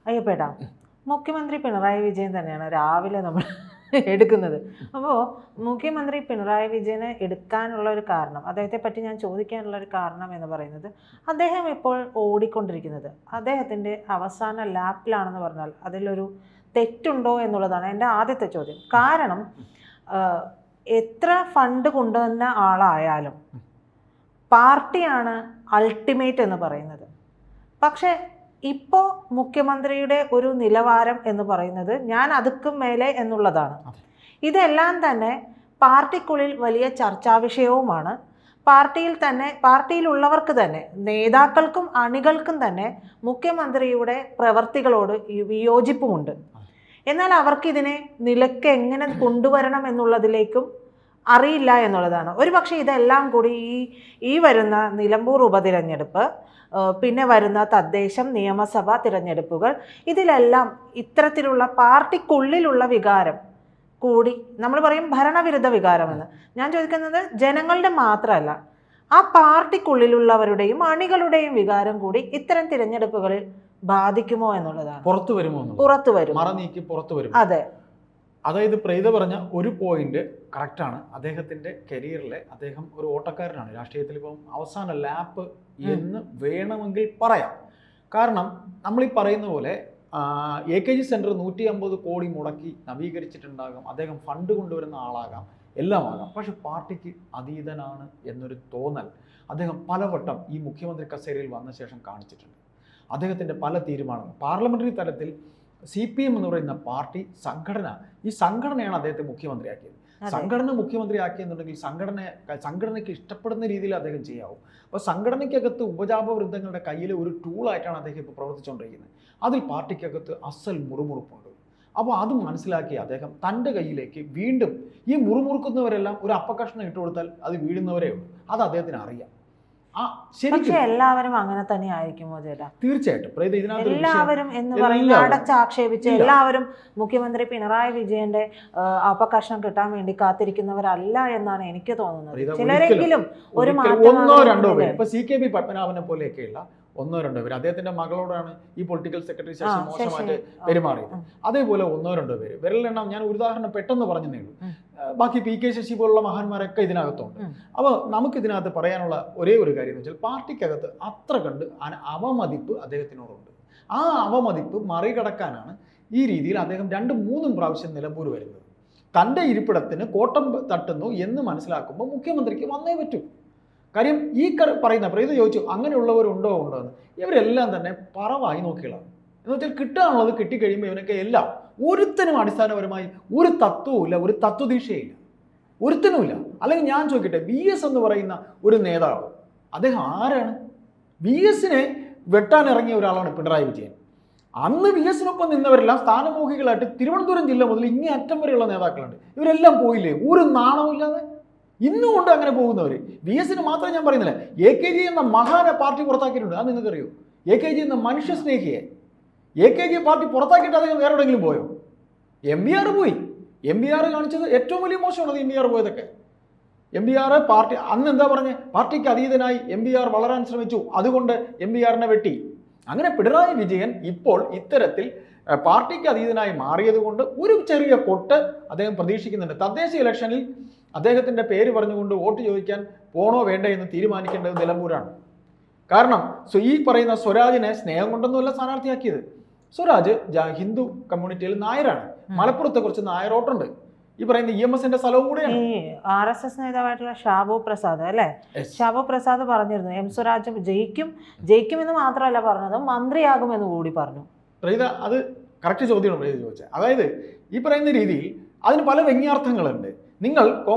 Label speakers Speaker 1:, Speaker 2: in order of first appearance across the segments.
Speaker 1: അയ്യപ്പേട്ടാ, മുഖ്യമന്ത്രി പിണറായി വിജയൻ തന്നെയാണ് രാവിലെ നമ്മൾ എടുക്കുന്നത്. അപ്പോൾ മുഖ്യമന്ത്രി പിണറായി വിജയനെ എടുക്കാനുള്ള ഒരു കാരണം, അദ്ദേഹത്തെ പറ്റി ഞാൻ ചോദിക്കാനുള്ള ഒരു കാരണം എന്ന് പറയുന്നത്, അദ്ദേഹം ഇപ്പോൾ ഓടിക്കൊണ്ടിരിക്കുന്നത് അദ്ദേഹത്തിൻ്റെ അവസാന ലാപ്പിലാണെന്ന് പറഞ്ഞാൽ അതിലൊരു തെറ്റുണ്ടോ എന്നുള്ളതാണ് എൻ്റെ ആദ്യത്തെ ചോദ്യം. കാരണം എത്ര ഫണ്ട് കൊണ്ടുവന്ന ആളായാലും പാർട്ടിയാണ് അൾട്ടിമേറ്റ് എന്ന് പറയുന്നത്. പക്ഷേ ഇപ്പോൾ മുഖ്യമന്ത്രിയുടെ ഒരു നിലവാരം എന്ന് പറയുന്നത് ഞാൻ അതുക്കും മേലെ എന്നുള്ളതാണ്. ഇതെല്ലാം തന്നെ പാർട്ടിക്കുള്ളിൽ വലിയ ചർച്ചാ വിഷയവുമാണ്. പാർട്ടിയിലുള്ളവർക്ക് തന്നെ, നേതാക്കൾക്കും അണികൾക്കും തന്നെ മുഖ്യമന്ത്രിയുടെ പ്രവർത്തികളോട് വിയോജിപ്പുമുണ്ട്. എന്നാൽ അവർക്കിതിനെ നിലയ്ക്ക് എങ്ങനെ കൊണ്ടുവരണം എന്നുള്ളതിലേക്കും അറിയില്ല എന്നുള്ളതാണ്. ഒരുപക്ഷെ ഇതെല്ലാം കൂടി ഈ വരുന്ന നിലമ്പൂർ ഉപതിരഞ്ഞെടുപ്പ്, പിന്നെ വരുന്ന തദ്ദേശം, നിയമസഭാ തിരഞ്ഞെടുപ്പുകൾ, ഇതിലെല്ലാം ഇത്തരത്തിലുള്ള പാർട്ടിക്കുള്ളിലുള്ള വികാരം കൂടി, നമ്മൾ പറയും ഭരണവിരുദ്ധ വികാരമെന്ന്. ഞാൻ ചോദിക്കുന്നത് ജനങ്ങളുടെ മാത്രമല്ല, ആ പാർട്ടിക്കുള്ളിലുള്ളവരുടെയും അണികളുടെയും വികാരം കൂടി ഇത്തരം തിരഞ്ഞെടുപ്പുകളിൽ ബാധിക്കുമോ എന്നുള്ളതാണ്.
Speaker 2: പുറത്തു വരും, മറനീക്കി പുറത്തു വരും.
Speaker 1: അതെ,
Speaker 2: അതായത് പ്രീത പറഞ്ഞ ഒരു പോയിന്റ് കറക്റ്റാണ്. അദ്ദേഹത്തിൻ്റെ കരിയറിലെ അദ്ദേഹം ഒരു ഓട്ടക്കാരനാണ്. രാഷ്ട്രീയത്തിൽ ഇപ്പം അവസാന ലാപ്പ് എന്ന് വേണമെങ്കിൽ പറയാം. കാരണം നമ്മളീ പറയുന്ന പോലെ AKG സെൻറ്റർ 150 കോടി മുടക്കി നവീകരിച്ചിട്ടുണ്ടാകാം, അദ്ദേഹം ഫണ്ട് കൊണ്ടുവരുന്ന ആളാകാം, എല്ലാം ആകാം. പക്ഷെ പാർട്ടിക്ക് അതീതനാണ് എന്നൊരു തോന്നൽ അദ്ദേഹം പലവട്ടം ഈ മുഖ്യമന്ത്രി കസേരയിൽ വന്ന ശേഷം കാണിച്ചിട്ടുണ്ട്. അദ്ദേഹത്തിൻ്റെ പല തീരുമാനങ്ങൾ പാർലമെൻ്ററി തലത്തിൽ CPM എന്ന് പറയുന്ന പാർട്ടി സംഘടന, ഈ സംഘടനയാണ് അദ്ദേഹത്തെ മുഖ്യമന്ത്രിയാക്കിയത്. സംഘടന മുഖ്യമന്ത്രിയാക്കിയെന്നുണ്ടെങ്കിൽ സംഘടനയ്ക്ക് ഇഷ്ടപ്പെടുന്ന രീതിയിൽ അദ്ദേഹം ചെയ്യാവും. അപ്പോൾ സംഘടനയ്ക്കകത്ത് ഉപജാപവൃദ്ധങ്ങളുടെ കയ്യിൽ ഒരു ടൂളായിട്ടാണ് അദ്ദേഹം ഇപ്പോൾ പ്രവർത്തിച്ചുകൊണ്ടിരിക്കുന്നത്. അതിൽ പാർട്ടിക്കകത്ത് അസൽ മുറുമുറുപ്പുണ്ട്. അപ്പോൾ അത് മനസ്സിലാക്കി അദ്ദേഹം തൻ്റെ കയ്യിലേക്ക് വീണ്ടും ഈ മുറുമുറുക്കുന്നവരെല്ലാം ഒരു അപ്പക്കഷ്ണം ഇട്ട് കൊടുത്താൽ അത് വീഴുന്നവരേ ഉള്ളൂ. അത് അദ്ദേഹത്തിന് അറിയാം.
Speaker 1: പക്ഷെ എല്ലാവരും അങ്ങനെ തന്നെ ആയിരിക്കുമോ ചേട്ടാ?
Speaker 2: തീർച്ചയായിട്ടും
Speaker 1: എല്ലാവരും എന്ന് പറയുന്നത് അടച്ചാക്ഷേപിച്ച് എല്ലാവരും മുഖ്യമന്ത്രി പിണറായി വിജയന്റെ അപകർഷണം കിട്ടാൻ വേണ്ടി കാത്തിരിക്കുന്നവരല്ല എന്നാണ് എനിക്ക് തോന്നുന്നത്. ചിലരെങ്കിലും ഒരു
Speaker 2: ഒന്നോ രണ്ടോ പേര്, ഇപ്പൊ CKB പത്മനാഭനെ പോലെയൊക്കെയുള്ള ഒന്നോ രണ്ടോ പേര്, അദ്ദേഹത്തിന്റെ മകളോടാണ് ഈ പൊളിറ്റിക്കൽ സെക്രട്ടറി ശശി മോശമായിട്ട് പെരുമാറിയത്. അതേപോലെ ഒന്നോ രണ്ടോ പേര്, വിരലിലെണ്ണം. ഞാൻ ഒരു ഉദാഹരണം പെട്ടെന്ന് പറഞ്ഞതേ ഉള്ളൂ. ബാക്കി PK ശശി പോലുള്ള മഹാന്മാരൊക്കെ ഇതിനകത്തുണ്ട്. അപ്പോൾ നമുക്കിതിനകത്ത് പറയാനുള്ള ഒരേ ഒരു കാര്യം എന്ന് വെച്ചാൽ പാർട്ടിക്കകത്ത് അത്ര കണ്ട് അവമതിപ്പ് അദ്ദേഹത്തിനോടുണ്ട്. ആ അവമതിപ്പ് മറികടക്കാനാണ് ഈ രീതിയിൽ അദ്ദേഹം 2-3 പ്രാവശ്യം നിലമ്പൂർ വരുന്നത്. തൻ്റെ ഇരിപ്പിടത്തിന് കോട്ടം തട്ടുന്നു എന്ന് മനസ്സിലാക്കുമ്പോൾ മുഖ്യമന്ത്രിക്ക് വന്നേ പറ്റൂ. കാര്യം ഈ പറയുന്ന പ്രീത ചോദിച്ചു അങ്ങനെയുള്ളവരുണ്ടോ എന്ന്. ഇവരെല്ലാം തന്നെ പറവായി നോക്കികളാണ്. എന്ന് വെച്ചാൽ കിട്ടാനുള്ളത് കിട്ടിക്കഴിയുമ്പോൾ ഇവനൊക്കെ എല്ലാം ഒരുത്തനും അടിസ്ഥാനപരമായി ഒരു തത്വവുമില്ല, ഒരു തത്വദീക്ഷയില്ല, ഒരുത്തനുമില്ല. അല്ലെങ്കിൽ ഞാൻ ചോദിക്കട്ടെ, VS എന്ന് പറയുന്ന ഒരു നേതാവ്, അദ്ദേഹം ആരാണ്? VSനെ വെട്ടാനിറങ്ങിയ ഒരാളാണ് പിണറായി വിജയൻ. അന്ന് VSനൊപ്പം നിന്നവരെല്ലാം സ്ഥാനമോഹികളായിട്ട് തിരുവനന്തപുരം ജില്ല മുതൽ ഇങ്ങേ അറ്റം വരെയുള്ള നേതാക്കളുണ്ട്. ഇവരെല്ലാം പോയില്ലേ ഒരു നാണമില്ലാതെ? ഇന്നും കൊണ്ട് അങ്ങനെ പോകുന്നവർ. VSന് മാത്രമേ ഞാൻ പറയുന്നില്ല, AKG എന്ന മഹാനെ പാർട്ടി പുറത്താക്കിയിട്ടുണ്ട്. അത് നിങ്ങൾക്കറിയോ? AKG എന്ന മനുഷ്യ സ്നേഹിയെ AKG പാർട്ടി പുറത്താക്കിയിട്ട് അദ്ദേഹം വേറെ എവിടെയെങ്കിലും പോയോ? MBR പോയി. MBR കാണിച്ചത് ഏറ്റവും വലിയ മോശമാണത്. MBR പോയതൊക്കെ MBR പാർട്ടി അന്ന് എന്താ പറഞ്ഞത്? പാർട്ടിക്ക് അതീതനായി MBR വളരാൻ ശ്രമിച്ചു, അതുകൊണ്ട് MBRനെ വെട്ടി. അങ്ങനെ പിണറായി വിജയൻ ഇപ്പോൾ ഇത്തരത്തിൽ പാർട്ടിക്ക് അതീതനായി മാറിയത് കൊണ്ട് ഒരു ചെറിയ കൊട്ട് അദ്ദേഹം പ്രതീക്ഷിക്കുന്നുണ്ട്. തദ്ദേശ ഇലക്ഷനിൽ അദ്ദേഹത്തിൻ്റെ പേര് പറഞ്ഞുകൊണ്ട് വോട്ട് ചോദിക്കാൻ പോണോ വേണ്ടേ എന്ന് തീരുമാനിക്കേണ്ടത് നിലമ്പൂരാണ്. കാരണം ഈ പറയുന്ന സ്വരാജിനെ സ്നേഹം കൊണ്ടൊന്നുമല്ല സ്ഥാനാർത്ഥിയാക്കിയത്. സ്വരാജ് ഹിന്ദു കമ്മ്യൂണിറ്റിയിൽ നായരാണ്. മലപ്പുറത്തെ കുറച്ച് നായരോട്ടുണ്ട്. ഈ പറയുന്ന EMSന്റെ സ്ഥലവും കൂടെയാണ്.
Speaker 1: RSS നേതാവായിട്ടുള്ള ഷാബു പ്രസാദ് അല്ലേ? ഷാബു പ്രസാദ് പറഞ്ഞിരുന്നു M സ്വരാജ് ജയിക്കുമെന്ന് മാത്രമല്ല പറഞ്ഞത്, മന്ത്രിയാകുമെന്ന് കൂടി പറഞ്ഞു.
Speaker 2: പ്രീത അത് കറക്റ്റ് ചോദ്യമാണ് പ്രീത ചോദിച്ചത്. അതായത് ഈ പറയുന്ന രീതിയിൽ അതിന് പല വ്യംഗ്യാർത്ഥങ്ങളുണ്ട്. നിങ്ങൾ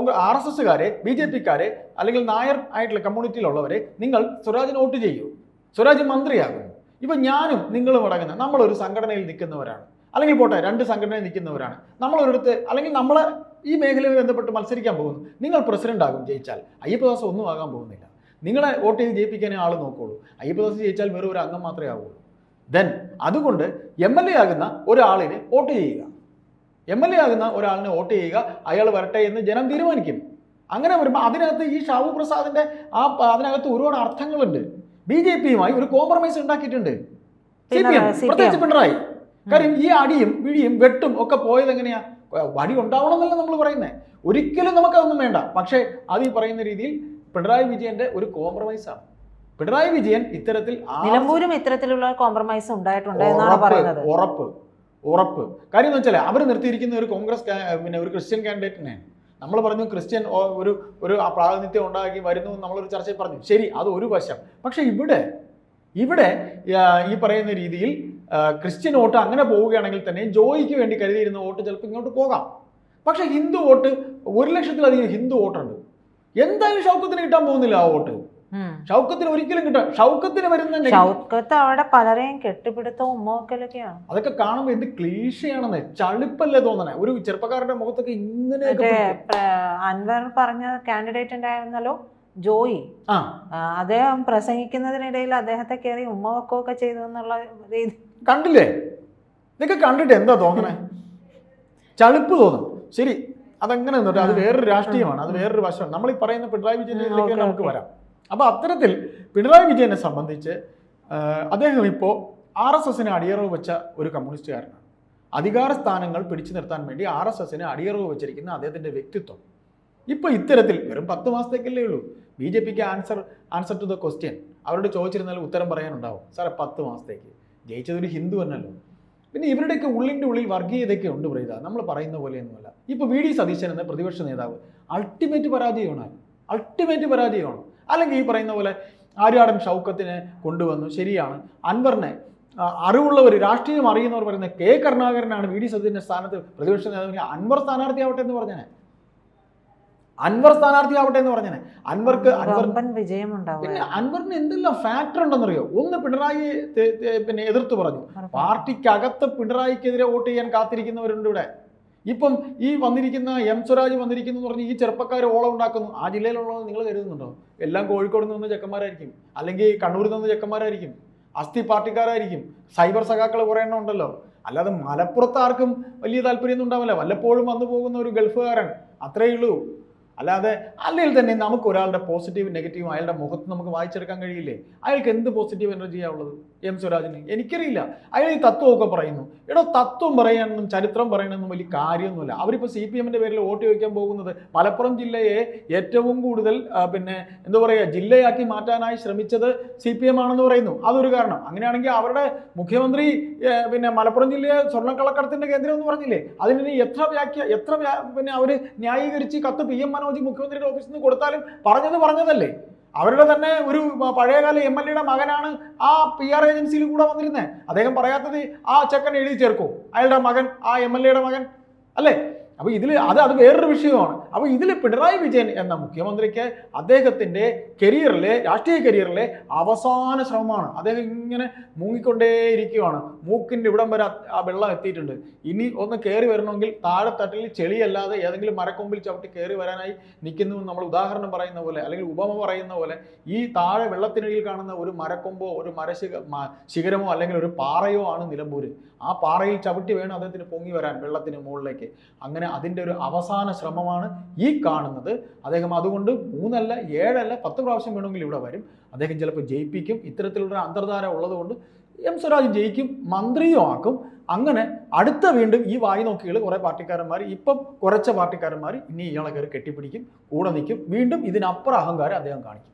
Speaker 2: RSSകാരെ, BJPക്കാരെ അല്ലെങ്കിൽ നായർ ആയിട്ടുള്ള കമ്മ്യൂണിറ്റിയിലുള്ളവരെ നിങ്ങൾ സ്വരാജിന് വോട്ട് ചെയ്യൂ, സ്വരാജ് മന്ത്രിയാകും. ഇപ്പം ഞാനും നിങ്ങളും അടങ്ങുന്ന നമ്മളൊരു സംഘടനയിൽ നിൽക്കുന്നവരാണ്, അല്ലെങ്കിൽ പോട്ടെ 2 സംഘടനയിൽ നിൽക്കുന്നവരാണ്. നമ്മളൊരിടത്ത് അല്ലെങ്കിൽ നമ്മളെ ഈ മേഖലയുമായി ബന്ധപ്പെട്ട് മത്സരിക്കാൻ പോകുന്നു. നിങ്ങൾ പ്രസിഡന്റ് ആകും ജയിച്ചാൽ. അയ്യപ്പദാസ് ഒന്നും ആകാൻ പോകുന്നില്ല. നിങ്ങളെ വോട്ട് ചെയ്ത് ജയിപ്പിക്കാനേ ആൾ നോക്കുള്ളൂ. അയ്യപ്പദാസ് ജയിച്ചാൽ വെറും ഒരു അംഗം മാത്രമേ ആവുള്ളൂ. ദെൻ അതുകൊണ്ട് MLA ആകുന്ന ഒരാളിനെ വോട്ട് ചെയ്യുക, MLA ആകുന്ന ഒരാളിനെ വോട്ട് ചെയ്യുക, അയാൾ വരട്ടെ എന്ന് ജനം തീരുമാനിക്കും. അങ്ങനെ വരുമ്പോൾ അതിനകത്ത് ഈ ഷാബു പ്രസാദിന്റെ അതിനകത്ത് ഒരുപാട് അർത്ഥങ്ങളുണ്ട്. BJPയുമായി ഒരു കോംപ്രമൈസ് ഉണ്ടാക്കിയിട്ടുണ്ട് CPM, പ്രത്യേകിച്ച് പിണറായി. കാര്യം ഈ അടിയും വിഴിയും വെട്ടും ഒക്കെ പോയത് എങ്ങനെയാ? വടി ഉണ്ടാവണമെന്നല്ല നമ്മൾ പറയുന്നത്, ഒരിക്കലും നമുക്കതൊന്നും വേണ്ട. പക്ഷേ അത് ഈ പറയുന്ന രീതിയിൽ പിണറായി വിജയന്റെ ഒരു കോംപ്രമൈസാണ്. പിണറായി വിജയൻ ഇത്തരത്തിൽ
Speaker 1: നിലമ്പൂരും ഇത്തരത്തിലുള്ള കോംപ്രമൈസ് ഉണ്ടായിട്ടുണ്ട് എന്നാണ് പറയുന്നത്.
Speaker 2: ഉറപ്പ്. കാര്യം എന്ന് വെച്ചാൽ അവർ നിർത്തിയിരിക്കുന്ന ഒരു കോൺഗ്രസ് പിന്നെ ഒരു ക്രിസ്ത്യൻ കാൻഡിഡേറ്റിനെ നമ്മൾ പറഞ്ഞു, ക്രിസ്ത്യൻ ഒരു പ്രാതിനിധ്യം ഉണ്ടാക്കി വരുന്നു നമ്മളൊരു ചർച്ചയിൽ പറഞ്ഞു. ശരി, അത് ഒരു വശം. പക്ഷെ ഇവിടെ ഈ പറയുന്ന രീതിയിൽ ക്രിസ്ത്യൻ വോട്ട് അങ്ങനെ പോവുകയാണെങ്കിൽ തന്നെ ജോയിക്ക് വേണ്ടി കരുതിയിരുന്ന വോട്ട് ചിലപ്പോൾ ഇങ്ങോട്ട് പോകാം. പക്ഷെ ഹിന്ദു വോട്ട് 1,00,000-ലധികം ഹിന്ദു വോട്ടുണ്ട്. എന്തായാലും ഷൗക്കത്തിന് കിട്ടാൻ പോകുന്നില്ല ആ വോട്ട്. ഷൗക്കത്തിന് ഒരിക്കലും കിട്ടാം. ഷൗക്കത്തിന് വരുന്ന
Speaker 1: ഷൗക്കത്ത് അവിടെ പലരെയും കെട്ടിപ്പിടുത്തവും ഉമ്മവക്കലൊക്കെയാണ്.
Speaker 2: അതൊക്കെ കാണുമ്പോൾ എന്ത് ക്ലീശയാണെന്ന്, ചളിപ്പല്ലേ തോന്നണേ. ഒരു ചെറുപ്പക്കാരുടെ മുഖത്തൊക്കെ ഇങ്ങനെ
Speaker 1: അൻവർ പറഞ്ഞ കാൻഡിഡേറ്റ് ഉണ്ടായിരുന്നല്ലോ ജോയി, അദ്ദേഹം പ്രസംഗിക്കുന്നതിനിടയിൽ അദ്ദേഹത്തെ കയറി ഉമ്മവെക്കുകയൊക്കെ ചെയ്തു എന്നുള്ള രീതി
Speaker 2: കണ്ടില്ലേ? ഇതൊക്കെ കണ്ടിട്ട് എന്താ തോന്നണേ? ചളിപ്പ് തോന്നും. ശരി, അതങ്ങനെ നിന്നോട്ടെ, അത് വേറൊരു രാഷ്ട്രീയമാണ്, അത് വേറൊരു വശമാണ്. നമ്മൾ ഈ പറയുന്ന പിണറായി വിജയനിലേക്ക് നമുക്ക് വരാം. അപ്പോൾ അത്തരത്തിൽ പിണറായി വിജയനെ സംബന്ധിച്ച് അദ്ദേഹം ഇപ്പോൾ RSSന് അടിയറവ് വെച്ച ഒരു കമ്മ്യൂണിസ്റ്റുകാരനാണ്. അധികാര സ്ഥാനങ്ങൾ പിടിച്ചു നിർത്താൻ വേണ്ടി RSSന് അടിയറവ് വെച്ചിരിക്കുന്ന അദ്ദേഹത്തിൻ്റെ വ്യക്തിത്വം ഇപ്പോൾ ഇത്തരത്തിൽ വെറും 10 മാസത്തേക്കല്ലേ ഉള്ളൂ. BJPക്ക് ആൻസർ ടു ദ ക്വസ്റ്റ്യൻ അവരോട് ചോദിച്ചിരുന്നാൽ ഉത്തരം പറയാനുണ്ടാവും. സാറേ 10 മാസത്തേക്ക് ജയിച്ചതൊരു ഹിന്ദു എന്നല്ലോ. പിന്നെ ഇവരുടെയൊക്കെ ഉള്ളിൻ്റെ ഉള്ളിൽ വർഗീയതയൊക്കെ ഉണ്ട് പ്രീത, നമ്മൾ പറയുന്ന പോലെയൊന്നുമല്ല. ഇപ്പോൾ VD സതീശൻ എന്ന പ്രതിപക്ഷ നേതാവ് അൾട്ടിമേറ്റ് പരാജയമാണ്. അല്ലെങ്കിൽ ഈ പറയുന്ന പോലെ ആര്യാടൻ ഷൗക്കത്തിനെ കൊണ്ടുവന്നു, ശരിയാണ്. അൻവറിനെ അറിവുള്ളവർ, രാഷ്ട്രീയം അറിയുന്നവർ പറയുന്നത് K കരുണാകരനാണ് VD സതീശൻ്റെ സ്ഥാനത്ത് പ്രതിപക്ഷ നേതാവിനെ അൻവർ സ്ഥാനാർത്ഥിയാവട്ടെ എന്ന് പറഞ്ഞേ. അൻവർക്ക്
Speaker 1: വിജയം ഉണ്ടാവും.
Speaker 2: പിന്നെ അൻവറിന് എന്തെല്ലാം ഫാക്ടർ ഉണ്ടെന്നറിയോ? ഒന്ന്, പിണറായി പിന്നെ എതിർത്ത് പറഞ്ഞു. പാർട്ടിക്കകത്ത് പിണറായിക്കെതിരെ വോട്ട് ചെയ്യാൻ കാത്തിരിക്കുന്നവരുണ്ട് ഇവിടെ. ഇപ്പം ഈ വന്നിരിക്കുന്ന M സ്വരാജ് വന്നിരിക്കുന്നു എന്ന് പറഞ്ഞ് ഈ ചെറുപ്പക്കാർ ഓളം ഉണ്ടാക്കുന്നു. ആ ജില്ലയിലുള്ളത് നിങ്ങൾ കരുതുന്നുണ്ടോ? എല്ലാം കോഴിക്കോട് നിന്ന് ചെക്കന്മാരായിരിക്കും, അല്ലെങ്കിൽ കണ്ണൂരിൽ നിന്ന് ചെക്കന്മാരായിരിക്കും, അസ്ഥി പാർട്ടിക്കാരായിരിക്കും, സൈബർ സഖാക്കൾ കുറേ എണ്ണം ഉണ്ടല്ലോ. അല്ലാതെ മലപ്പുറത്ത് ആർക്കും വലിയ താല്പര്യമൊന്നും ഉണ്ടാവില്ല. വല്ലപ്പോഴും വന്നു പോകുന്ന ഒരു ഗൾഫുകാരൻ, അത്രയേ ഉള്ളൂ. അല്ലാതെ അല്ലെങ്കിൽ തന്നെ നമുക്ക് ഒരാളുടെ പോസിറ്റീവ് നെഗറ്റീവും അയാളുടെ മുഖത്ത് നമുക്ക് വായിച്ചെടുക്കാൻ കഴിയില്ലേ? അയാൾക്ക് എന്ത് പോസിറ്റീവ് എനർജിയാണ് ഉള്ളത് M സ്വരാജിന്? എനിക്കറിയില്ല. അയാൾ ഈ തത്വമൊക്കെ പറയുന്നു. തത്വം പറയാനൊന്നും ചരിത്രം പറയണമെന്നും വലിയ കാര്യമൊന്നുമില്ല. അവരിപ്പോൾ CPMന്റെ പേരിൽ വോട്ട് ചോദിക്കാൻ പോകുന്നത് മലപ്പുറം ജില്ലയെ ഏറ്റവും കൂടുതൽ പിന്നെ എന്താ പറയുക ജില്ലയാക്കി മാറ്റാനായി ശ്രമിച്ചത് CPM ആണെന്ന് പറയുന്നു. അതൊരു കാരണം. അങ്ങനെയാണെങ്കിൽ അവരുടെ മുഖ്യമന്ത്രി പിന്നെ മലപ്പുറം ജില്ലയെ സ്വർണ്ണക്കള്ളക്കടത്തിന്റെ കേന്ദ്രം എന്ന് പറഞ്ഞില്ലേ? അതിന് എത്ര പിന്നെ അവർ ന്യായീകരിച്ച് കത്ത് PM മനോജ് മുഖ്യമന്ത്രിയുടെ ഓഫീസിൽ നിന്ന് കൊടുത്താലും പറഞ്ഞതല്ലേ. അവരുടെ തന്നെ ഒരു പഴയകാല MLA മകനാണ് ആ PR ഏജൻസിയിൽ കൂടെ വന്നിരുന്നത്. അദ്ദേഹം പറയാത്തത് ആ ചെക്കൻ എഴുതി ചേർക്കോ? അയാളുടെ മകൻ, ആ MLA മകൻ അല്ലേ? അപ്പോൾ ഇതിൽ അത് വേറൊരു വിഷയമാണ്. അപ്പോൾ ഇതിൽ പിണറായി വിജയൻ എന്ന മുഖ്യമന്ത്രിക്ക് അദ്ദേഹത്തിൻ്റെ രാഷ്ട്രീയ കരിയറിലെ അവസാന ശ്രമമാണ്. അദ്ദേഹം ഇങ്ങനെ മുങ്ങിക്കൊണ്ടേയിരിക്കുകയാണ്. മൂക്കിൻ്റെ ഇവിടം വരെ ആ വെള്ളം എത്തിയിട്ടുണ്ട്. ഇനി ഒന്ന് കയറി വരണമെങ്കിൽ താഴെത്തട്ടിൽ ചെളിയല്ലാതെ ഏതെങ്കിലും മരക്കൊമ്പിൽ ചവിട്ടി കയറി വരാനായി നിൽക്കുന്നു. നമ്മൾ ഉദാഹരണം പറയുന്ന പോലെ അല്ലെങ്കിൽ ഉപമ പറയുന്ന പോലെ ഈ താഴെ വെള്ളത്തിനടിയിൽ കാണുന്ന ഒരു മരക്കൊമ്പോ ഒരു ശിഖരമോ അല്ലെങ്കിൽ ഒരു പാറയോ ആണ് നിലമ്പൂര്. ആ പാറയിൽ ചവിട്ടി വേണം അദ്ദേഹത്തിന് പൊങ്ങി വരാൻ വെള്ളത്തിന് മുകളിലേക്ക്. അങ്ങനെ അതിൻ്റെ ഒരു അവസാന ശ്രമമാണ് ഈ കാണുന്നത്. അദ്ദേഹം അതുകൊണ്ട് 3 അല്ല 7 അല്ല 10 പ്രാവശ്യം വേണമെങ്കിൽ ഇവിടെ വരും. അദ്ദേഹം ചിലപ്പോൾ ജയിപ്പിക്കും. ഇത്തരത്തിലുള്ള അന്തർധാര ഉള്ളതുകൊണ്ട് M സ്വരാജ് ജയിക്കും, മന്ത്രിയും ആക്കും. അങ്ങനെ വീണ്ടും ഈ വായി നോക്കികൾ കുറേ പാർട്ടിക്കാരന്മാർ, ഇപ്പം കുറച്ച് പാർട്ടിക്കാരന്മാർ ഇനി ഇയാളെ കയറി കെട്ടിപ്പിടിക്കും, കൂടെ നിൽക്കും. വീണ്ടും ഇതിനപ്പുറം അഹങ്കാരം അദ്ദേഹം കാണിക്കും.